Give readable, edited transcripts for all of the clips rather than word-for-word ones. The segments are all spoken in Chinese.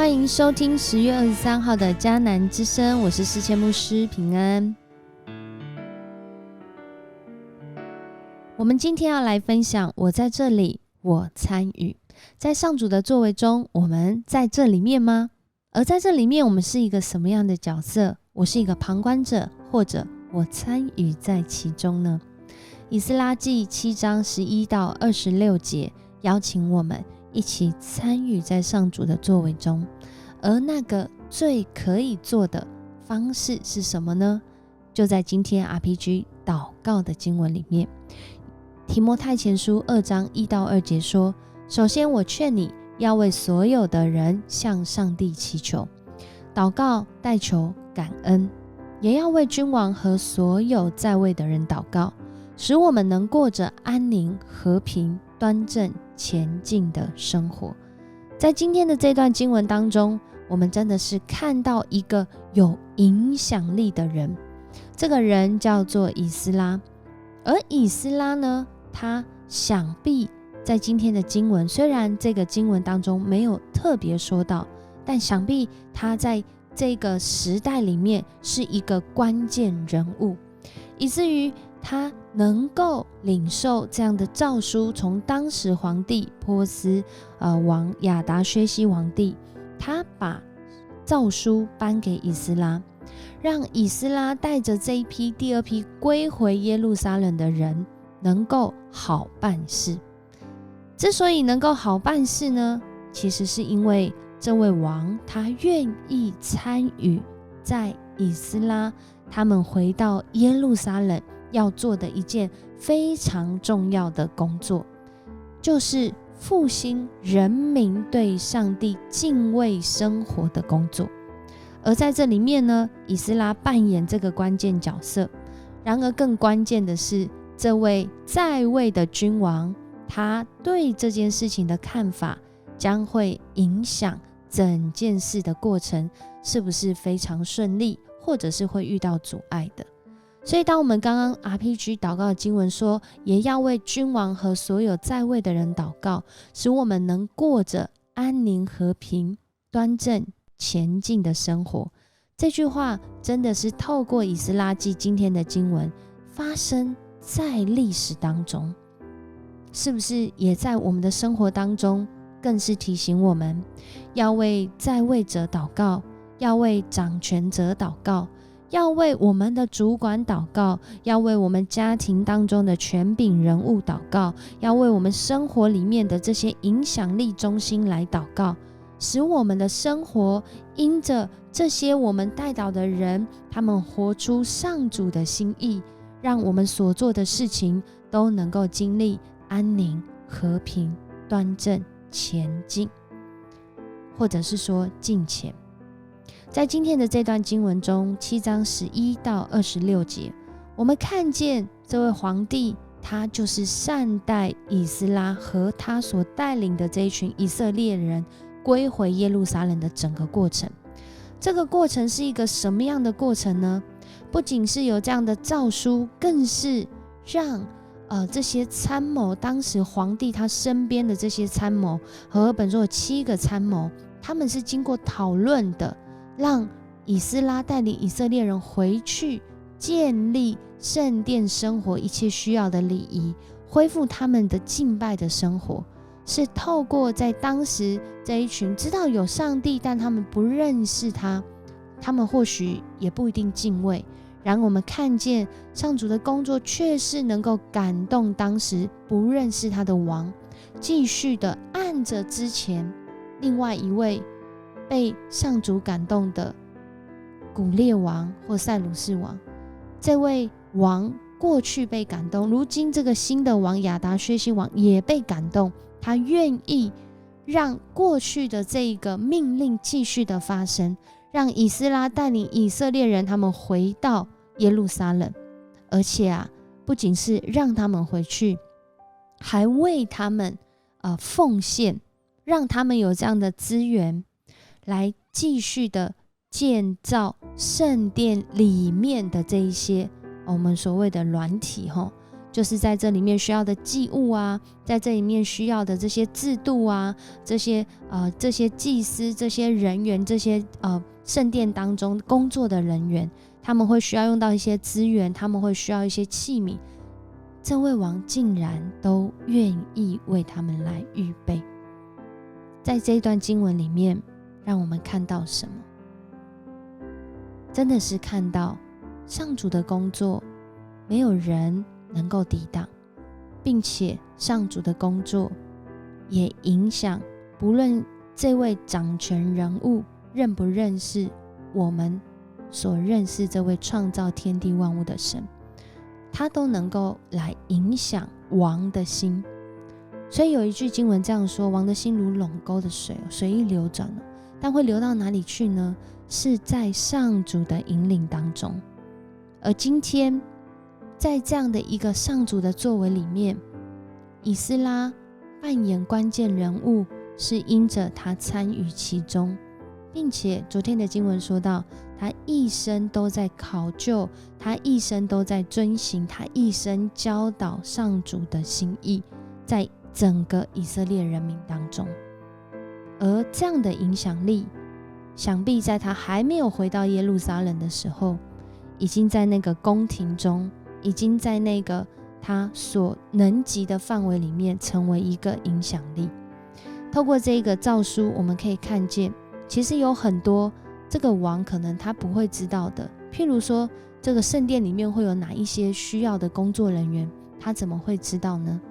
欢迎收听10月23号的迦南之声，我是世谦牧师平安。我们今天要来分享我在这里，我参与。在上主的作为中，我们在这里面吗？而在这里面，我们是一个什么样的角色？我是一个旁观者，或者我参与在其中呢？以斯拉记7章11到26节邀请我们一起参与在上主的作为中，而那个最可以做的方式是什么呢？就在今天 RPG 祷告的经文里面，提摩太前书2章1到2节说，首先我劝你要为所有的人向上帝祈求，祷告、代求、感恩，也要为君王和所有在位的人祷告，使我们能过着安宁、和平、端正、前进的生活。在今天的这段经文当中，我们真的是看到一个有影响力的人，这个人叫做以斯拉。而以斯拉呢，他想必在今天的经文，虽然这个经文当中没有特别说到，但想必他在这个时代里面是一个关键人物，以至于他能够领受这样的诏书，从当时皇帝波斯王亚达薛西皇帝，他把诏书颁给以斯拉，让以斯拉带着这一批第二批归回耶路撒冷的人能够好办事。之所以能够好办事呢，其实是因为这位王他愿意参与在以斯拉他们回到耶路撒冷要做的一件非常重要的工作，就是复兴人民对上帝敬畏生活的工作。而在这里面呢，以斯拉扮演这个关键角色。然而更关键的是，这位在位的君王，他对这件事情的看法将会影响整件事的过程是不是非常顺利，或者是会遇到阻碍的。所以当我们刚刚 RPG 祷告的经文说，也要为君王和所有在位的人祷告，使我们能过着安宁、和平、端正、前进的生活。这句话真的是透过以斯拉记今天的经文发生在历史当中，是不是也在我们的生活当中更是提醒我们要为在位者祷告，要为掌权者祷告，要为我们的主管祷告，要为我们家庭当中的权柄人物祷告，要为我们生活里面的这些影响力中心来祷告，使我们的生活因着这些我们带导的人，他们活出上主的心意，让我们所做的事情都能够经历安宁、和平、端正、前进，或者是说敬虔。在今天的这段经文中，7章11到26节，我们看见这位皇帝，他就是善待以斯拉和他所带领的这一群以色列人归回耶路撒冷的整个过程。这个过程是一个什么样的过程呢？不仅是有这样的诏书，更是让这些参谋，当时皇帝他身边的这些参谋，和合本说有7个参谋，他们是经过讨论的，让以斯拉带领以色列人回去建立圣殿生活一切需要的礼仪，恢复他们的敬拜的生活，是透过在当时这一群知道有上帝，但他们不认识他，他们或许也不一定敬畏。然而我们看见上主的工作确实能够感动当时不认识他的王，继续的按着之前另外一位被上主感动的古列王或塞鲁士王，这位王过去被感动，如今这个新的王亚达薛西王也被感动，他愿意让过去的这个命令继续的发生，让以斯拉带领以色列人他们回到耶路撒冷，而且不仅是让他们回去，还为他们奉献，让他们有这样的资源来继续的建造圣殿里面的这一些我们所谓的软体，就是在这里面需要的祭物啊，在这里面需要的这些制度啊，这些祭司、这些人员、这些圣殿当中工作的人员，他们会需要用到一些资源，他们会需要一些器皿，这位王竟然都愿意为他们来预备。在这一段经文里面，让我们看到什么？真的是看到上主的工作没有人能够抵挡，并且上主的工作也影响不论这位掌权人物认不认识我们所认识这位创造天地万物的神，他都能够来影响王的心。所以有一句经文这样说，王的心如垄沟的水，随意流转，但会流到哪里去呢？是在上主的引领当中。而今天在这样的一个上主的作为里面，以斯拉扮演关键人物，是因着他参与其中，并且昨天的经文说到，他一生都在考究，他一生都在遵行，他一生教导上主的心意，在整个以色列人民当中。而这样的影响力，想必在他还没有回到耶路撒冷的时候，已经在那个宫廷中，已经在那个他所能及的范围里面成为一个影响力。透过这个诏书，我们可以看见其实有很多这个王可能他不会知道的，譬如说这个圣殿里面会有哪一些需要的工作人员，他怎么会知道呢？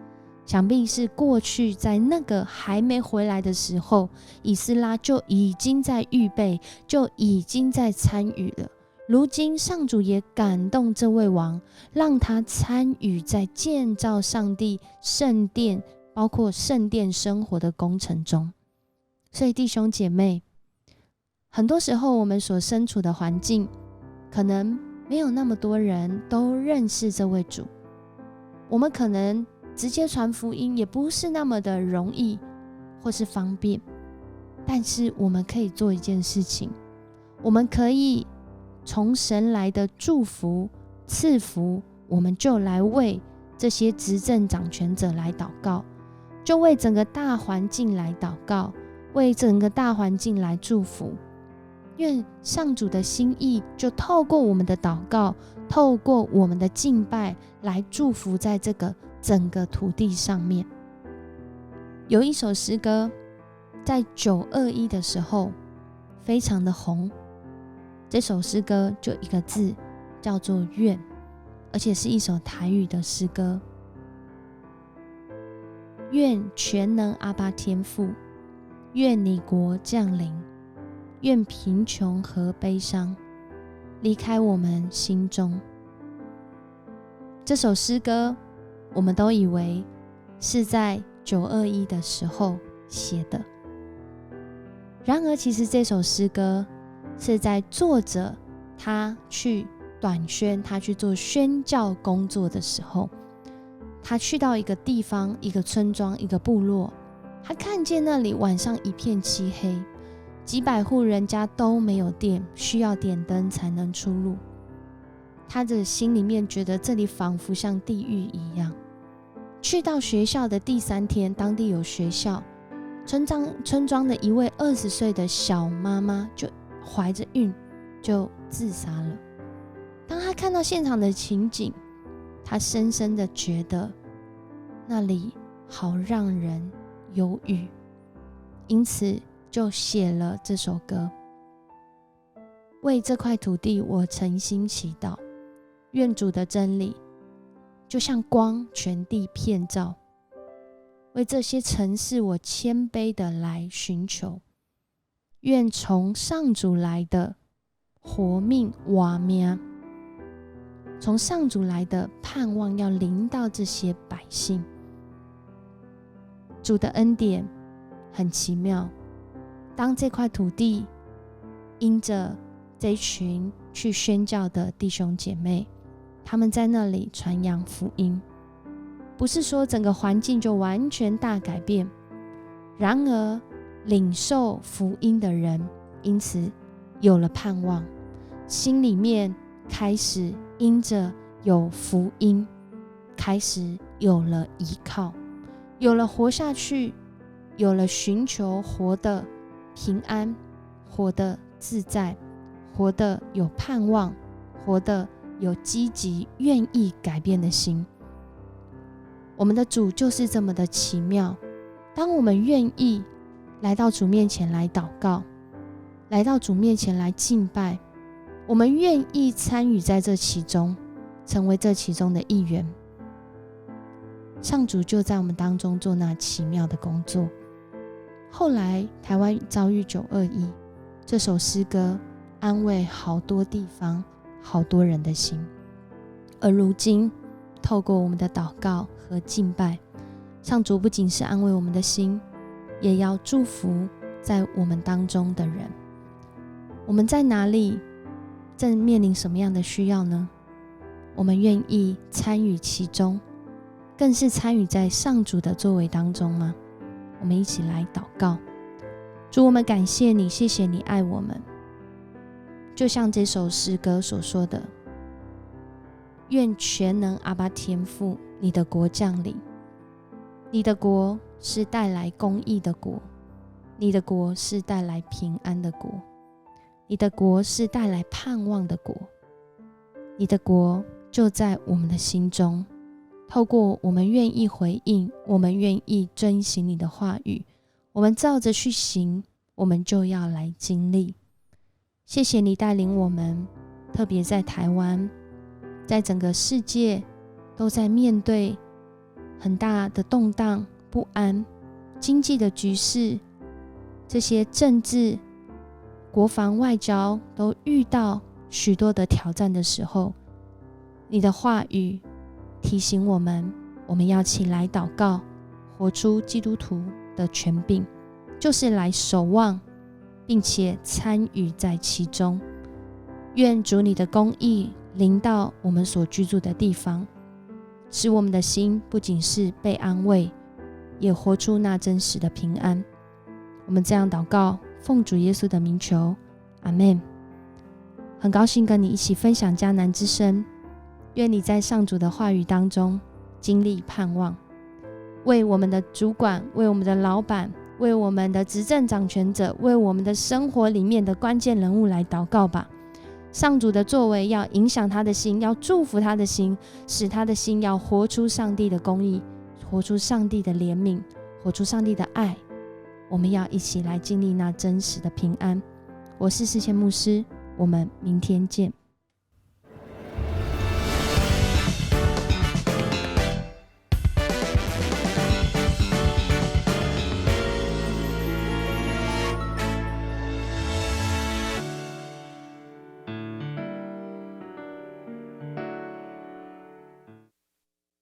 想必是过去在那个还没回来的时候，以斯拉就已经在预备，就已经在参与了。如今上主也感动这位王，让他参与在建造上帝圣殿，包括圣殿生活的工程中。所以弟兄姐妹，很多时候我们所身处的环境，可能没有那么多人都认识这位主，我们可能直接传福音也不是那么的容易或是方便，但是我们可以做一件事情，我们可以从神来的祝福赐福，我们就来为这些执政掌权者来祷告，就为整个大环境来祷告，为整个大环境来祝福。愿上主的心意就透过我们的祷告，透过我们的敬拜来祝福在这个整个土地上面。有一首诗歌在921的时候非常的红，这首诗歌就一个字，叫做愿，而且是一首台语的诗歌。愿全能阿爸天父，愿你国降临，愿贫穷和悲伤离开我们心中。这首诗歌我们都以为是在921的时候写的，然而其实这首诗歌是在作者他去短宣，他去做宣教工作的时候，他去到一个地方，一个村庄，一个部落，他看见那里晚上一片漆黑，几百户人家都没有电，需要点灯才能出入。他的心里面觉得这里仿佛像地狱一样。去到学校的第3天，当地有学校，村庄的一位20岁的小妈妈就怀着孕就自杀了。当他看到现场的情景，他深深的觉得那里好让人忧郁，因此就写了这首歌。为这块土地我诚心祈祷，愿主的真理就像光全地遍照，为这些城市我谦卑的来寻求，愿从上主来的活命活命，从上主来的盼望要临到这些百姓。主的恩典很奇妙，当这块土地因着这群去宣教的弟兄姐妹，他们在那里传扬福音，不是说整个环境就完全大改变，然而领受福音的人因此有了盼望，心里面开始因着有福音，开始有了依靠，有了活下去，有了寻求活得平安，活得自在，活得有盼望，活得有积极愿意改变的心。我们的主就是这么的奇妙，当我们愿意来到主面前来祷告，来到主面前来敬拜，我们愿意参与在这其中，成为这其中的一员，上主就在我们当中做那奇妙的工作。后来台湾遭遇921，这首诗歌安慰好多地方好多人的心，而如今透过我们的祷告和敬拜，上主不仅是安慰我们的心，也要祝福在我们当中的人。我们在哪里正面临什么样的需要呢？我们愿意参与其中，更是参与在上主的作为当中吗？我们一起来祷告。主，我们感谢你，谢谢你爱我们，就像这首诗歌所说的，愿全能阿爸天父，你的国降临。你的国是带来公义的国，你的国是带来平安的国，你的国是带来盼望的国。你的国就在我们的心中，透过我们愿意回应，我们愿意遵行你的话语，我们照着去行，我们就要来经历。谢谢你带领我们，特别在台湾，在整个世界都在面对很大的动荡不安，经济的局势，这些政治、国防、外交都遇到许多的挑战的时候，你的话语提醒我们，我们要起来祷告，活出基督徒的权柄，就是来守望并且参与在其中。愿主你的公义临到我们所居住的地方，使我们的心不仅是被安慰，也活出那真实的平安。我们这样祷告，奉主耶稣的名求，阿们。很高兴跟你一起分享迦南之声，愿你在上主的话语当中经历盼望，为我们的主管，为我们的老板，为我们的执政掌权者，为我们的生活里面的关键人物来祷告吧。上主的作为要影响他的心，要祝福他的心，使他的心要活出上帝的公义，活出上帝的怜悯，活出上帝的爱。我们要一起来经历那真实的平安。我是世谦牧师，我们明天见。